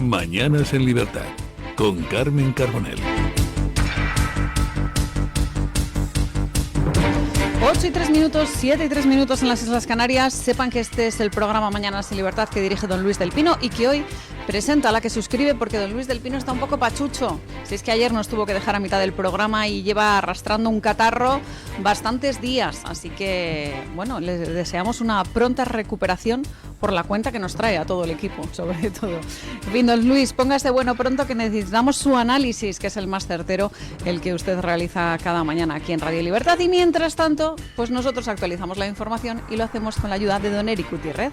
Mañanas en Libertad, con Carmen Carbonell. 8:03, 7:03 en las Islas Canarias. Sepan que este es el programa Mañanas en Libertad que dirige don Luis del Pino y que hoy presenta a la que suscribe, porque don Luis del Pino está un poco pachucho. Si es que ayer nos tuvo que dejar a mitad del programa y lleva arrastrando un catarro bastantes días. Así que, bueno, le deseamos una pronta recuperación por la cuenta que nos trae a todo el equipo, sobre todo. En fin, don Luis, póngase bueno pronto, que necesitamos su análisis, que es el más certero, el que usted realiza cada mañana aquí en Radio Libertad. Y mientras tanto, pues nosotros actualizamos la información y lo hacemos con la ayuda de don Eric Gutiérrez.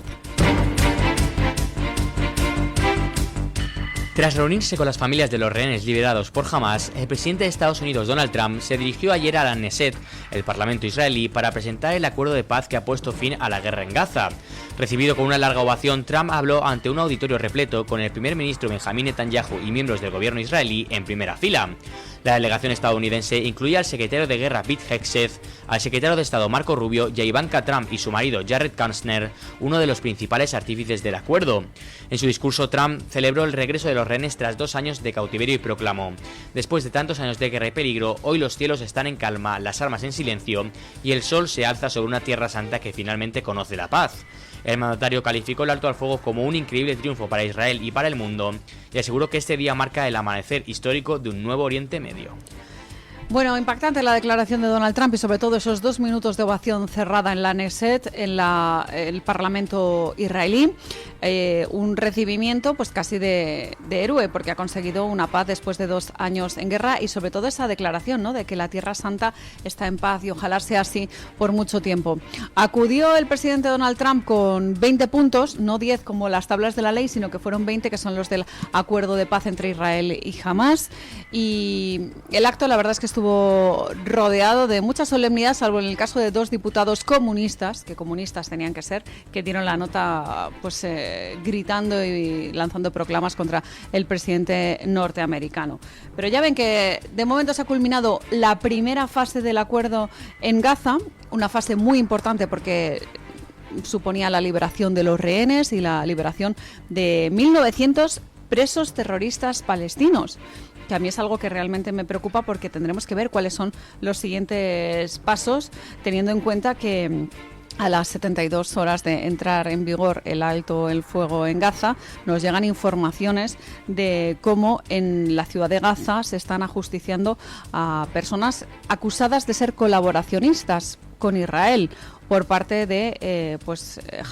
Tras reunirse con las familias de los rehenes liberados por Hamás, el presidente de Estados Unidos, Donald Trump, se dirigió ayer a la Knesset, el parlamento israelí, para presentar el acuerdo de paz que ha puesto fin a la guerra en Gaza. Recibido con una larga ovación, Trump habló ante un auditorio repleto con el primer ministro Benjamín Netanyahu y miembros del gobierno israelí en primera fila. La delegación estadounidense incluía al secretario de Guerra Pete Hegseth, al secretario de Estado Marco Rubio y a Ivanka Trump y su marido Jared Kushner, uno de los principales artífices del acuerdo. En su discurso, Trump celebró el regreso de los rehenes tras 2 años de cautiverio y proclamó: después de tantos años de guerra y peligro, hoy los cielos están en calma, las armas en silencio y el sol se alza sobre una tierra santa que finalmente conoce la paz. El mandatario calificó el alto al fuego como un increíble triunfo para Israel y para el mundo y aseguró que este día marca el amanecer histórico de un nuevo Oriente Medio. Bueno, impactante la declaración de Donald Trump y sobre todo esos 2 minutos de ovación cerrada en la Knesset, en el Parlamento israelí. Un recibimiento pues casi de héroe, porque ha conseguido una paz después de 2 años en guerra y sobre todo esa declaración, ¿no?, de que la Tierra Santa está en paz y ojalá sea así por mucho tiempo. Acudió el presidente Donald Trump con 20 puntos, no 10 como las tablas de la ley, sino que fueron 20, que son los del acuerdo de paz entre Israel y Hamás. Y el acto, la verdad es que estuvo rodeado de mucha solemnidad, salvo en el caso de 2 diputados comunistas, que comunistas tenían que ser, que dieron la nota pues gritando y lanzando proclamas contra el presidente norteamericano. Pero ya ven que de momento se ha culminado la primera fase del acuerdo en Gaza, una fase muy importante porque suponía la liberación de los rehenes y la liberación de 1.900 presos terroristas palestinos, que a mí es algo que realmente me preocupa, porque tendremos que ver cuáles son los siguientes pasos, teniendo en cuenta que a las 72 horas de entrar en vigor el alto el fuego en Gaza, nos llegan informaciones de cómo en la ciudad de Gaza se están ajusticiando a personas acusadas de ser colaboracionistas con Israel por parte de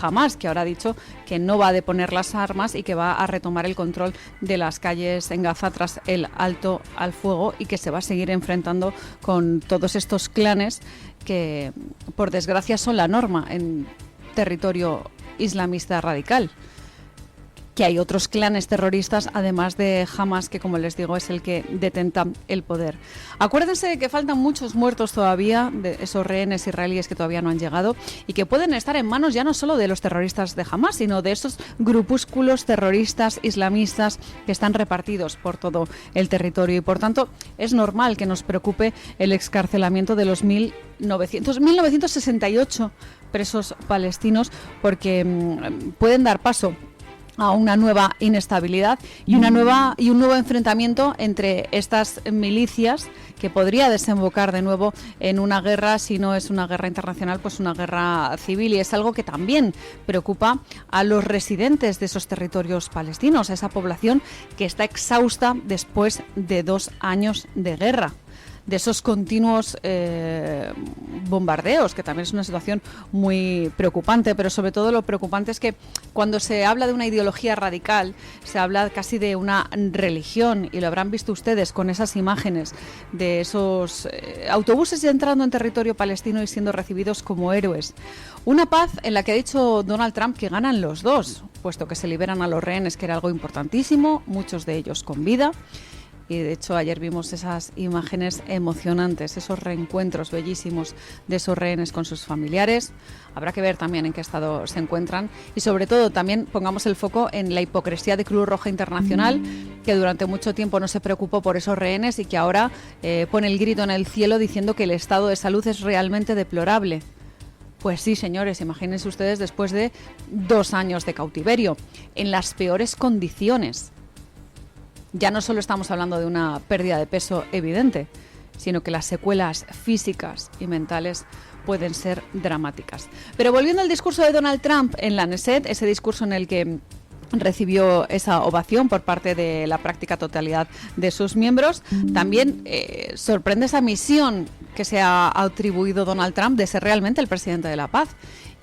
Hamás, que ahora ha dicho que no va a deponer las armas y que va a retomar el control de las calles en Gaza tras el alto al fuego, y que se va a seguir enfrentando con todos estos clanes que, por desgracia, son la norma en territorio islamista radical. Que hay otros clanes terroristas, además de Hamás, que, como les digo, es el que detenta el poder. Acuérdense de que faltan muchos muertos todavía, de esos rehenes israelíes que todavía no han llegado, y que pueden estar en manos ya no solo de los terroristas de Hamás, sino de esos grupúsculos terroristas islamistas que están repartidos por todo el territorio. Y, por tanto, es normal que nos preocupe el excarcelamiento de los 1968 presos palestinos, porque pueden dar paso a una nueva inestabilidad y un nuevo enfrentamiento entre estas milicias, que podría desembocar de nuevo en una guerra, si no es una guerra internacional, pues una guerra civil. Y es algo que también preocupa a los residentes de esos territorios palestinos, a esa población que está exhausta después de 2 años de guerra, de esos continuos bombardeos, que también es una situación muy preocupante. Pero sobre todo lo preocupante es que cuando se habla de una ideología radical, se habla casi de una religión, y lo habrán visto ustedes con esas imágenes de esos autobuses entrando en territorio palestino y siendo recibidos como héroes. Una paz en la que ha dicho Donald Trump que ganan los dos, puesto que se liberan a los rehenes, que era algo importantísimo, muchos de ellos con vida. Y de hecho ayer vimos esas imágenes emocionantes, esos reencuentros bellísimos de esos rehenes con sus familiares. Habrá que ver también en qué estado se encuentran, y sobre todo también pongamos el foco en la hipocresía de Cruz Roja Internacional, que durante mucho tiempo no se preocupó por esos rehenes y que ahora pone el grito en el cielo diciendo que el estado de salud es realmente deplorable. Pues sí, señores, imagínense ustedes, después de 2 años de cautiverio, en las peores condiciones. ya no solo estamos hablando de una pérdida de peso evidente, sino que las secuelas físicas y mentales pueden ser dramáticas. Pero volviendo al discurso de Donald Trump en la Knesset, ese discurso en el que recibió esa ovación por parte de la práctica totalidad de sus miembros, también sorprende esa misión que se ha atribuido Donald Trump de ser realmente el presidente de la paz.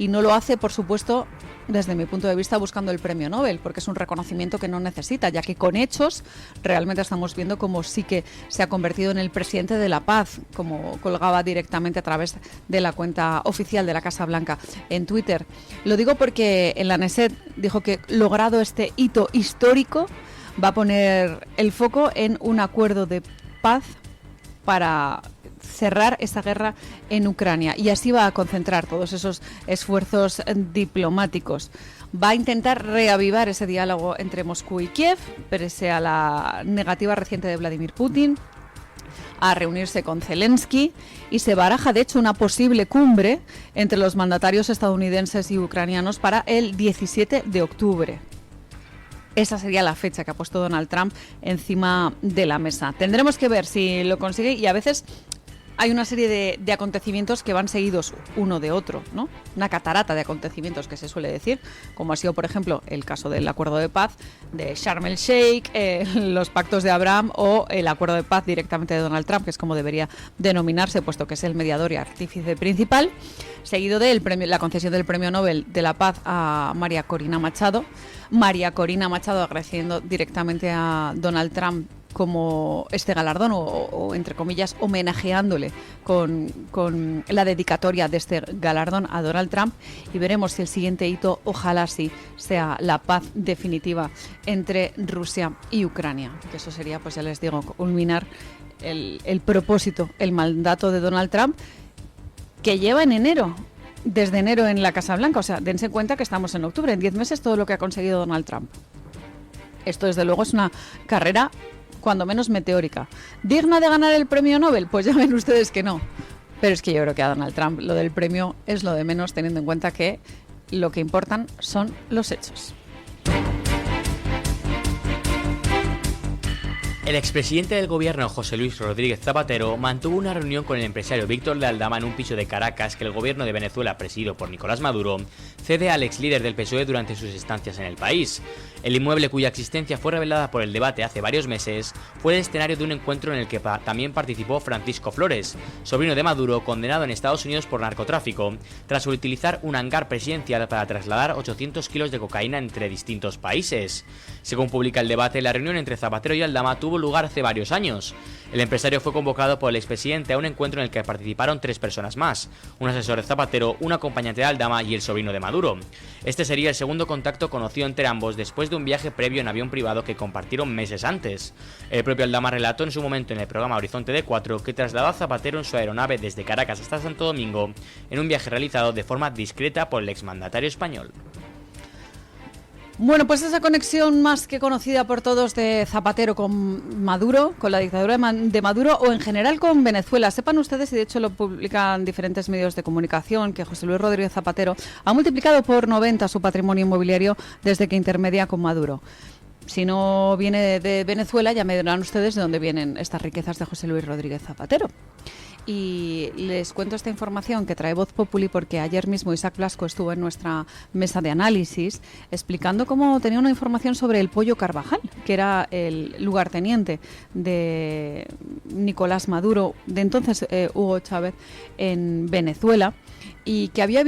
Y no lo hace, por supuesto, desde mi punto de vista, buscando el premio Nobel, porque es un reconocimiento que no necesita, ya que con hechos realmente estamos viendo cómo sí que se ha convertido en el presidente de la paz, como colgaba directamente a través de la cuenta oficial de la Casa Blanca en Twitter. Lo digo porque en la Knesset dijo que, logrado este hito histórico, va a poner el foco en un acuerdo de paz para cerrar esa guerra en Ucrania, y así va a concentrar todos esos esfuerzos diplomáticos. Va a intentar reavivar ese diálogo entre Moscú y Kiev, pese a la negativa reciente de Vladimir Putin a reunirse con Zelensky, y se baraja de hecho una posible cumbre entre los mandatarios estadounidenses y ucranianos para el 17 de octubre. Esa sería la fecha que ha puesto Donald Trump encima de la mesa. Tendremos que ver si lo consigue, y a veces hay una serie de acontecimientos que van seguidos uno de otro, ¿no? Una catarata de acontecimientos que se suele decir, como ha sido, por ejemplo, el caso del acuerdo de paz de Sharm el Sheikh, los pactos de Abraham o el acuerdo de paz directamente de Donald Trump, que es como debería denominarse, puesto que es el mediador y artífice principal, seguido de la concesión del premio Nobel de la Paz a María Corina Machado. María Corina Machado agradeciendo directamente a Donald Trump como este galardón, o entre comillas homenajeándole con la dedicatoria de este galardón a Donald Trump, y veremos si el siguiente hito, ojalá sí, sea la paz definitiva entre Rusia y Ucrania, que eso sería, pues ya les digo, culminar el propósito, el mandato de Donald Trump, que lleva desde enero en la Casa Blanca. O sea, dense cuenta que estamos en octubre, en 10 meses todo lo que ha conseguido Donald Trump. Esto desde luego es una carrera cuando menos meteórica. ¿Digna de ganar el premio Nobel? Pues ya ven ustedes que no. Pero es que yo creo que a Donald Trump lo del premio es lo de menos, teniendo en cuenta que lo que importan son los hechos. El expresidente del gobierno, José Luis Rodríguez Zapatero, mantuvo una reunión con el empresario Víctor de Aldama en un piso de Caracas que el gobierno de Venezuela, presidido por Nicolás Maduro, cede al ex líder del PSOE durante sus estancias en el país. El inmueble, cuya existencia fue revelada por el debate hace varios meses, fue el escenario de un encuentro en el que también participó Francisco Flores, sobrino de Maduro, condenado en Estados Unidos por narcotráfico, tras utilizar un hangar presidencial para trasladar 800 kilos de cocaína entre distintos países. Según publica el debate, la reunión entre Zapatero y Aldama tuvo lugar hace varios años. El empresario fue convocado por el expresidente a un encuentro en el que participaron 3 personas más: un asesor de Zapatero, un acompañante de Aldama y el sobrino de Maduro. Este sería el segundo contacto conocido entre ambos después de un viaje previo en avión privado que compartieron meses antes. El propio Aldama relató en su momento en el programa Horizonte de 4 que trasladó a Zapatero en su aeronave desde Caracas hasta Santo Domingo en un viaje realizado de forma discreta por el exmandatario español. Bueno, pues esa conexión más que conocida por todos de Zapatero con Maduro, con la dictadura de Maduro, o en general con Venezuela. Sepan ustedes, y de hecho lo publican diferentes medios de comunicación, que José Luis Rodríguez Zapatero ha multiplicado por 90 su patrimonio inmobiliario desde que intermedia con Maduro. Si no viene de Venezuela, ya me dirán ustedes de dónde vienen estas riquezas de José Luis Rodríguez Zapatero. Y les cuento esta información que trae Voz Populi porque ayer mismo Isaac Blasco estuvo en nuestra mesa de análisis explicando cómo tenía una información sobre el Pollo Carvajal, que era el lugarteniente de Nicolás Maduro, de entonces Hugo Chávez, en Venezuela, y que había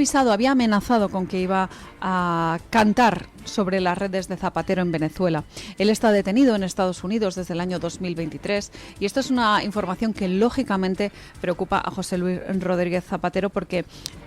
amenazado con que iba a cantar sobre las redes de Zapatero en Venezuela. Él está detenido en Estados Unidos desde el año 2023 y esto es una información que lógicamente preocupa a José Luis Rodríguez Zapatero porque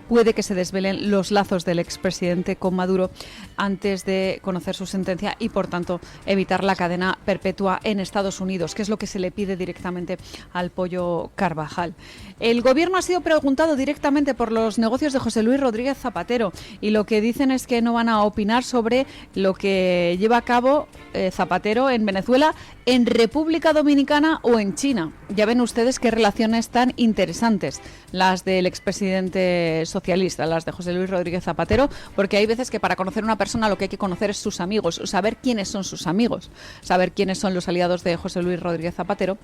puede que se desvelen los lazos del expresidente con Maduro antes de conocer su sentencia y, por tanto, evitar la cadena perpetua en Estados Unidos, que es lo que se le pide directamente al Pollo Carvajal. El gobierno ha sido preguntado directamente por los negocios de José Luis Rodríguez Zapatero y lo que dicen es que no van a opinar sobre lo que lleva a cabo Zapatero en Venezuela en República Dominicana o en China. Ya ven ustedes qué relaciones tan interesantes las del expresidente socialista, las de José Luis Rodríguez Zapatero, porque hay veces que para conocer a una persona lo que hay que conocer es sus amigos, saber quiénes son sus amigos, saber quiénes son los aliados de José Luis Rodríguez Zapatero.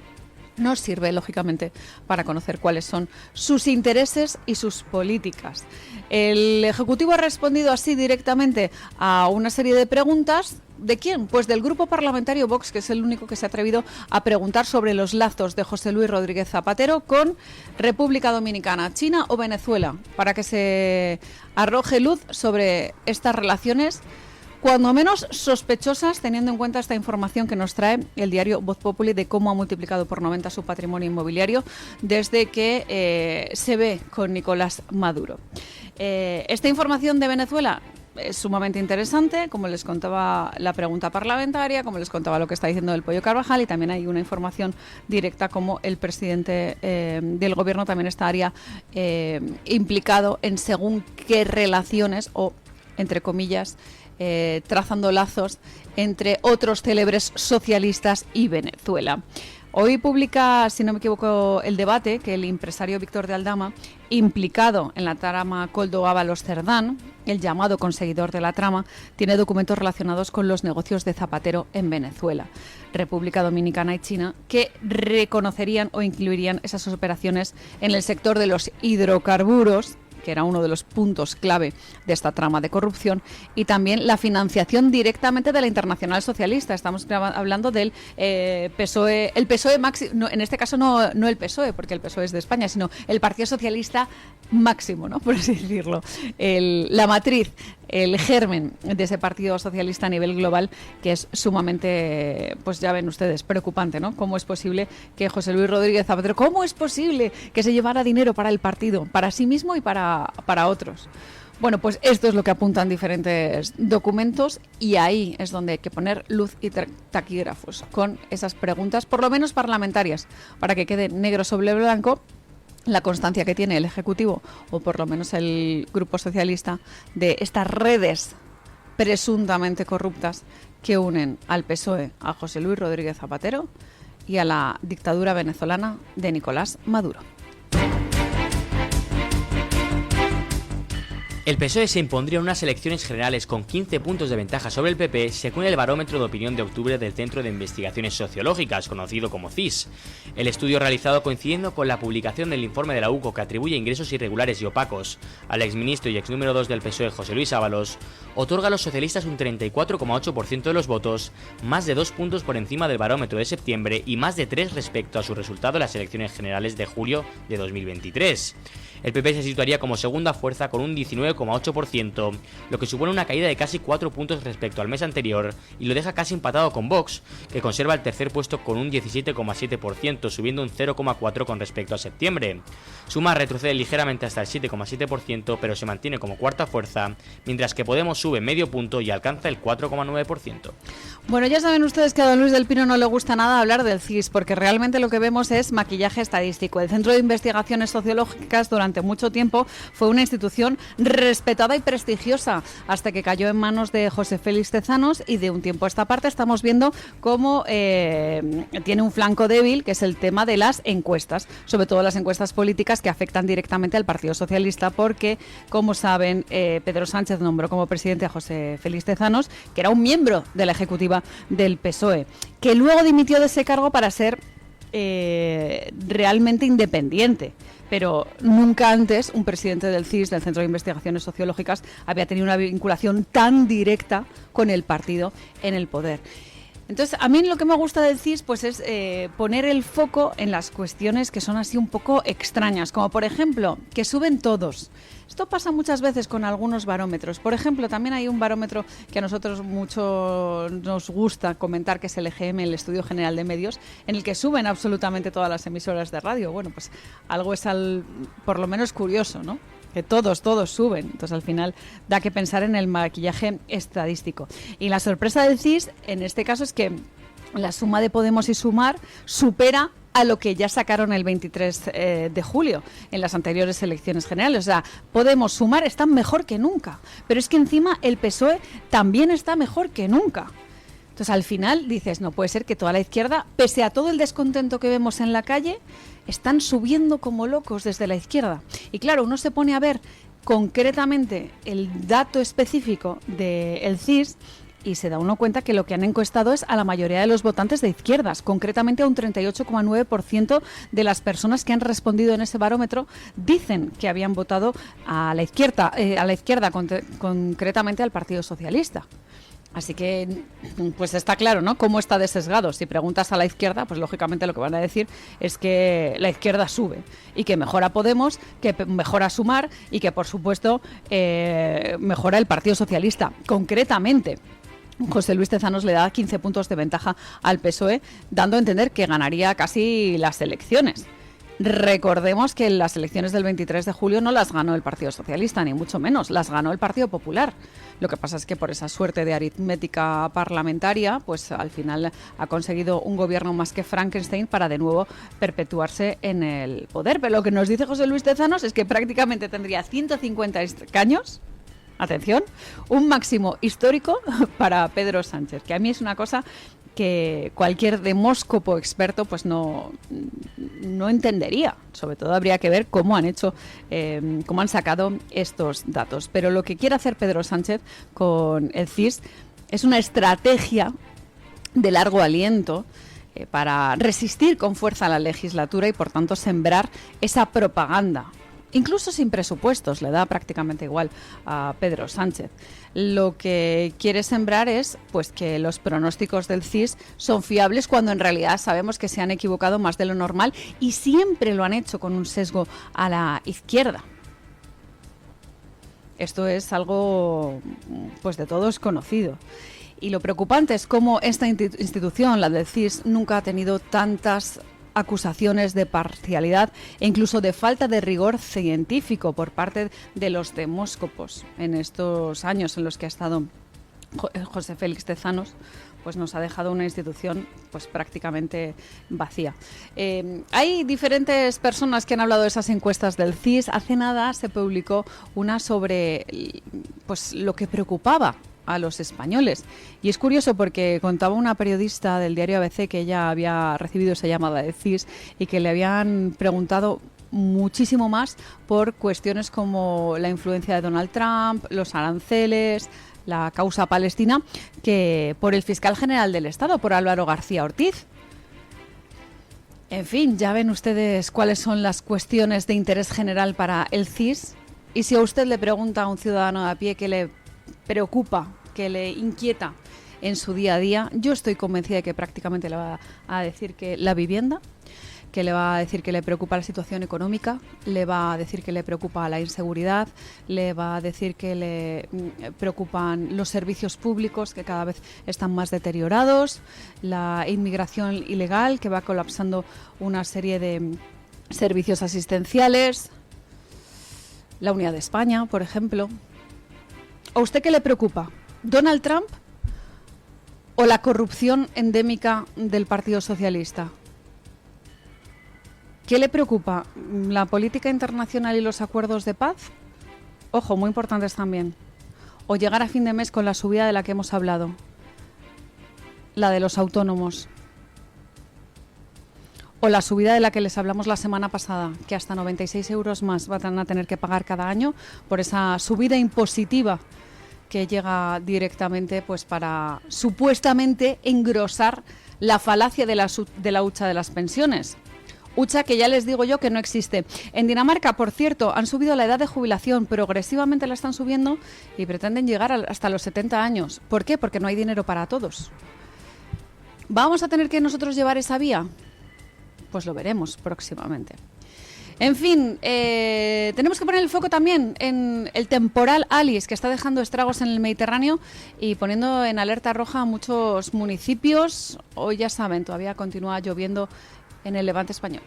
Nos sirve, lógicamente, para conocer cuáles son sus intereses y sus políticas. El Ejecutivo ha respondido así directamente a una serie de preguntas. ¿De quién? Pues del Grupo Parlamentario Vox, que es el único que se ha atrevido a preguntar sobre los lazos de José Luis Rodríguez Zapatero con República Dominicana, China o Venezuela, para que se arroje luz sobre estas relaciones, cuando menos sospechosas, teniendo en cuenta esta información que nos trae el diario Voz Populi de cómo ha multiplicado por 90 su patrimonio inmobiliario desde que se ve con Nicolás Maduro. Esta información de Venezuela es sumamente interesante, como les contaba la pregunta parlamentaria, como les contaba lo que está diciendo el Pollo Carvajal, y también hay una información directa como el presidente del gobierno también estaría implicado en según qué relaciones o, entre comillas, trazando lazos entre otros célebres socialistas y Venezuela. Hoy publica, si no me equivoco, El Debate, que el empresario Víctor de Aldama, implicado en la trama Koldo Ábalos Cerdán, el llamado conseguidor de la trama, tiene documentos relacionados con los negocios de Zapatero en Venezuela, República Dominicana y China, que reconocerían o incluirían esas operaciones en el sector de los hidrocarburos, que era uno de los puntos clave de esta trama de corrupción, y también la financiación directamente de la Internacional Socialista. Estamos hablando del PSOE, el PSOE máximo, no, en este caso no el PSOE, porque el PSOE es de España, sino el Partido Socialista máximo, ¿no?, por así decirlo, la matriz, el germen de ese Partido Socialista a nivel global, que es sumamente, pues ya ven ustedes, preocupante, ¿no? ¿Cómo es posible que José Luis Rodríguez Zapatero, cómo es posible que se llevara dinero para el partido, para sí mismo y para otros? Bueno, pues esto es lo que apuntan diferentes documentos, y ahí es donde hay que poner luz y taquígrafos con esas preguntas, por lo menos parlamentarias, para que quede negro sobre blanco la constancia que tiene el Ejecutivo, o por lo menos el Grupo Socialista, de estas redes presuntamente corruptas que unen al PSOE, a José Luis Rodríguez Zapatero y a la dictadura venezolana de Nicolás Maduro. El PSOE se impondría en unas elecciones generales con 15 puntos de ventaja sobre el PP, según el barómetro de opinión de octubre del Centro de Investigaciones Sociológicas, conocido como CIS. El estudio realizado coincidiendo con la publicación del informe de la UCO, que atribuye ingresos irregulares y opacos al exministro y ex número 2 del PSOE, José Luis Ábalos, otorga a los socialistas un 34,8% de los votos, más de 2 puntos por encima del barómetro de septiembre y más de 3 respecto a su resultado en las elecciones generales de julio de 2023. El PP se situaría como segunda fuerza con un 19,8%, lo que supone una caída de casi 4 puntos respecto al mes anterior, y lo deja casi empatado con Vox, que conserva el tercer puesto con un 17,7%, subiendo un 0,4% con respecto a septiembre. Suma retrocede ligeramente hasta el 7,7%, pero se mantiene como cuarta fuerza, mientras que Podemos sube medio punto y alcanza el 4,9%. Bueno, ya saben ustedes que a don Luis del Pino no le gusta nada hablar del CIS, porque realmente lo que vemos es maquillaje estadístico. El Centro de Investigaciones Sociológicas durante mucho tiempo fue una institución respetada y prestigiosa, hasta que cayó en manos de José Félix Tezanos, y de un tiempo a esta parte estamos viendo cómo tiene un flanco débil, que es el tema de las encuestas, sobre todo las encuestas políticas que afectan directamente al Partido Socialista, porque, como saben, Pedro Sánchez nombró como presidente a José Félix Tezanos, que era un miembro de la ejecutiva del PSOE, que luego dimitió de ese cargo para ser realmente independiente. Pero nunca antes un presidente del CIS, del Centro de Investigaciones Sociológicas, había tenido una vinculación tan directa con el partido en el poder. Entonces, a mí lo que me gusta del CIS pues es poner el foco en las cuestiones que son así un poco extrañas, como por ejemplo, que suben todos. Esto pasa muchas veces con algunos barómetros. Por ejemplo, también hay un barómetro que a nosotros mucho nos gusta comentar, que es el EGM, el Estudio General de Medios, en el que suben absolutamente todas las emisoras de radio. Bueno, pues algo es por lo menos curioso, ¿no? Que todos suben. Entonces, al final, da que pensar en el maquillaje estadístico. Y la sorpresa del CIS, en este caso, es que la suma de Podemos y Sumar supera a lo que ya sacaron el 23 de julio en las anteriores elecciones generales. O sea, Podemos, Sumar están mejor que nunca. Pero es que encima el PSOE también está mejor que nunca. Entonces, al final dices, no puede ser que toda la izquierda, pese a todo el descontento que vemos en la calle, están subiendo como locos desde la izquierda. Y claro, uno se pone a ver concretamente el dato específico del CIS y se da uno cuenta que lo que han encuestado es a la mayoría de los votantes de izquierdas, concretamente a un 38,9% de las personas que han respondido en ese barómetro dicen que habían votado a la izquierda, concretamente al Partido Socialista. Así que, pues está claro, ¿no?, cómo está desesgado. Si preguntas a la izquierda, pues lógicamente lo que van a decir es que la izquierda sube y que mejora Podemos, que mejora Sumar y que, por supuesto, mejora el Partido Socialista. Concretamente, José Luis Tezanos le da 15 puntos de ventaja al PSOE, dando a entender que ganaría casi las elecciones. Recordemos que las elecciones del 23 de julio no las ganó el Partido Socialista, ni mucho menos, las ganó el Partido Popular. Lo que pasa es que por esa suerte de aritmética parlamentaria, pues al final ha conseguido un gobierno más que Frankenstein para de nuevo perpetuarse en el poder. Pero lo que nos dice José Luis Tezanos es que prácticamente tendría 150 escaños, atención, un máximo histórico para Pedro Sánchez, que a mí es una cosa que cualquier demóscopo experto pues no entendería. Sobre todo habría que ver cómo han hecho, cómo han sacado estos datos. Pero lo que quiere hacer Pedro Sánchez con el CIS es una estrategia de largo aliento para resistir con fuerza a la legislatura y por tanto sembrar esa propaganda. Incluso sin presupuestos, le da prácticamente igual a Pedro Sánchez. Lo que quiere sembrar es pues que los pronósticos del CIS son fiables cuando en realidad sabemos que se han equivocado más de lo normal y siempre lo han hecho con un sesgo a la izquierda. Esto es algo pues de todos conocido. Y lo preocupante es cómo esta institución, la del CIS, nunca ha tenido tantas acusaciones de parcialidad e incluso de falta de rigor científico por parte de los demóscopos en estos años en los que ha estado José Félix Tezanos. Pues nos ha dejado una institución pues prácticamente vacía. Hay diferentes personas que han hablado de esas encuestas del CIS. Hace nada se publicó una sobre pues lo que preocupaba a los españoles. Y es curioso porque contaba una periodista del diario ABC que ella había recibido esa llamada de CIS y que le habían preguntado muchísimo más por cuestiones como la influencia de Donald Trump, los aranceles, la causa palestina, que por el fiscal general del Estado, por Álvaro García Ortiz. En fin, ya ven ustedes cuáles son las cuestiones de interés general para el CIS. Y si a usted le pregunta a un ciudadano de a pie qué le preocupa, que le inquieta en su día a día, yo estoy convencida de que prácticamente le va a decir que la vivienda, que le va a decir que le preocupa la situación económica, le va a decir que le preocupa la inseguridad, le va a decir que le preocupan los servicios públicos que cada vez están más deteriorados, la inmigración ilegal que va colapsando una serie de servicios asistenciales, la Unidad de España, por ejemplo. ¿A usted qué le preocupa? ¿Donald Trump o la corrupción endémica del Partido Socialista? ¿Qué le preocupa? ¿La política internacional y los acuerdos de paz? Ojo, muy importantes también. ¿O llegar a fin de mes con la subida de la que hemos hablado? La de los autónomos. O la subida de la que les hablamos la semana pasada, que hasta 96 euros más van a tener que pagar cada año por esa subida impositiva que llega directamente pues para supuestamente engrosar la falacia de la hucha de las pensiones. Hucha que ya les digo yo que no existe. En Dinamarca, por cierto, han subido la edad de jubilación, progresivamente la están subiendo y pretenden llegar hasta los 70 años. ¿Por qué? Porque no hay dinero para todos. ¿Vamos a tener que nosotros llevar esa vía? Pues lo veremos próximamente. En fin, tenemos que poner el foco también en el temporal Alice, que está dejando estragos en el Mediterráneo y poniendo en alerta roja a muchos municipios. Hoy ya saben, todavía continúa lloviendo en el Levante español.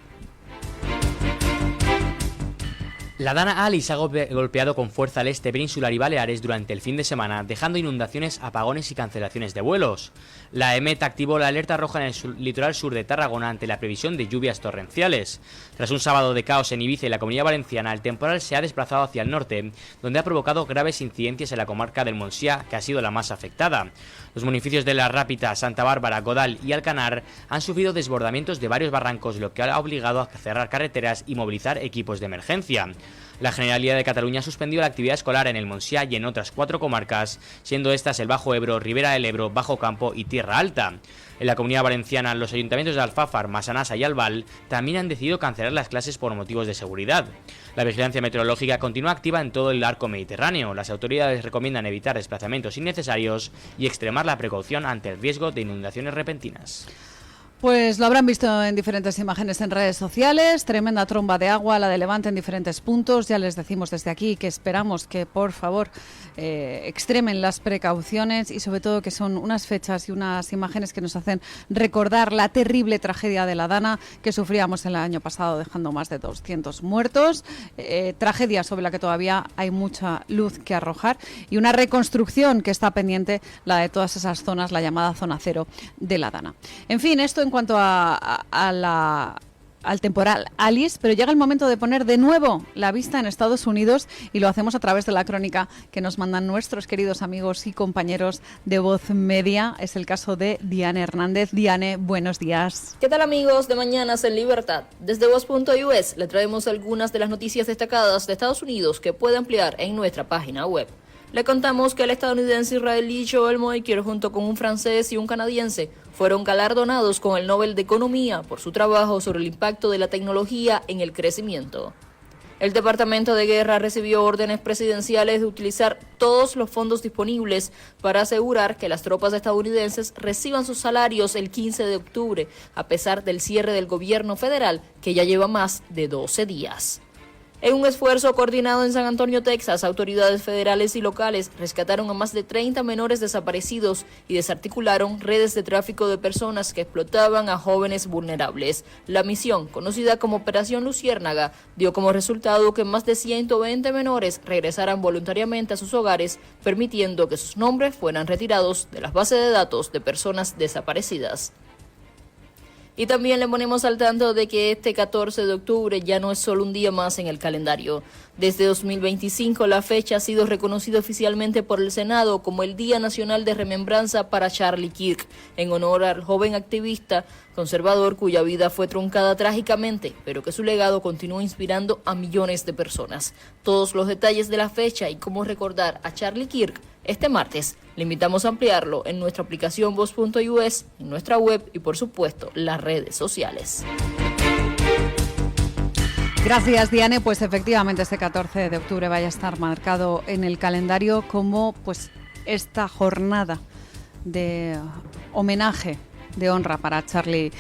La Dana Alice ha golpeado con fuerza al este peninsular y Baleares durante el fin de semana, dejando inundaciones, apagones y cancelaciones de vuelos. La EMET activó la alerta roja en el litoral sur de Tarragona ante la previsión de lluvias torrenciales. Tras un sábado de caos en Ibiza y la Comunidad Valenciana, el temporal se ha desplazado hacia el norte, donde ha provocado graves incidencias en la comarca del Montsià, que ha sido la más afectada. Los municipios de La Rápita, Santa Bárbara, Godall y Alcanar han sufrido desbordamientos de varios barrancos, lo que ha obligado a cerrar carreteras y movilizar equipos de emergencia. La Generalidad de Cataluña ha suspendido la actividad escolar en el Montsià y en otras 4 comarcas, siendo estas el Bajo Ebro, Ribera del Ebro, Bajo Campo y Tierra Alta. En la Comunidad Valenciana, los ayuntamientos de Alfafar, Massanassa y Albal también han decidido cancelar las clases por motivos de seguridad. La vigilancia meteorológica continúa activa en todo el arco mediterráneo. Las autoridades recomiendan evitar desplazamientos innecesarios y extremar la precaución ante el riesgo de inundaciones repentinas. Pues lo habrán visto en diferentes imágenes en redes sociales, tremenda tromba de agua, la de Levante en diferentes puntos. Ya les decimos desde aquí que esperamos que por favor extremen las precauciones y sobre todo que son unas fechas y unas imágenes que nos hacen recordar la terrible tragedia de la Dana que sufríamos el año pasado dejando más de 200 muertos. Tragedia sobre la que todavía hay mucha luz que arrojar y una reconstrucción que está pendiente, la de todas esas zonas, la llamada zona cero de la Dana. En fin, esto en cuanto al temporal Alice, pero llega el momento de poner de nuevo la vista en Estados Unidos y lo hacemos a través de la crónica que nos mandan nuestros queridos amigos y compañeros de Voz Media. Es el caso de Diane Hernández. Diane, buenos días. ¿Qué tal amigos de Mañanas en Libertad? Desde Voz.us le traemos algunas de las noticias destacadas de Estados Unidos que puede ampliar en nuestra página web. Le contamos que el estadounidense israelí Joel Moekier junto con un francés y un canadiense fueron galardonados con el Nobel de Economía por su trabajo sobre el impacto de la tecnología en el crecimiento. El Departamento de Guerra recibió órdenes presidenciales de utilizar todos los fondos disponibles para asegurar que las tropas estadounidenses reciban sus salarios el 15 de octubre, a pesar del cierre del gobierno federal que ya lleva más de 12 días. En un esfuerzo coordinado en San Antonio, Texas, autoridades federales y locales rescataron a más de 30 menores desaparecidos y desarticularon redes de tráfico de personas que explotaban a jóvenes vulnerables. La misión, conocida como Operación Luciérnaga, dio como resultado que más de 120 menores regresaran voluntariamente a sus hogares, permitiendo que sus nombres fueran retirados de las bases de datos de personas desaparecidas. Y también le ponemos al tanto de que este 14 de octubre ya no es solo un día más en el calendario. Desde 2025 la fecha ha sido reconocida oficialmente por el Senado como el Día Nacional de Remembranza para Charlie Kirk, en honor al joven activista conservador cuya vida fue truncada trágicamente, pero que su legado continúa inspirando a millones de personas. Todos los detalles de la fecha y cómo recordar a Charlie Kirk este martes, le invitamos a ampliarlo en nuestra aplicación Voz.us, en nuestra web y por supuesto las redes sociales. Gracias, Diane. Pues efectivamente este 14 de octubre vaya a estar marcado en el calendario como pues esta jornada de homenaje, de honra para Charlie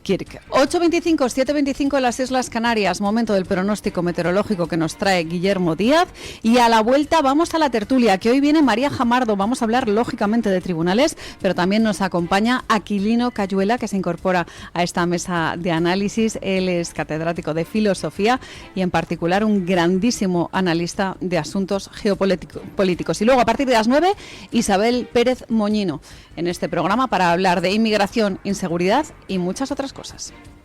Kirk. 8:25, 7:25 en las Islas Canarias, momento del pronóstico meteorológico que nos trae Guillermo Díaz y a la vuelta vamos a la tertulia, que hoy viene María Jamardo. Vamos a hablar lógicamente de tribunales, pero también nos acompaña Aquilino Cayuela, que se incorpora a esta mesa de análisis. Él es catedrático de filosofía y en particular un grandísimo analista de asuntos geopolíticos. Y luego a partir de las 9, Isabel Pérez Moñino en este programa para hablar de inmigración, inseguridad y muchas otras cosas.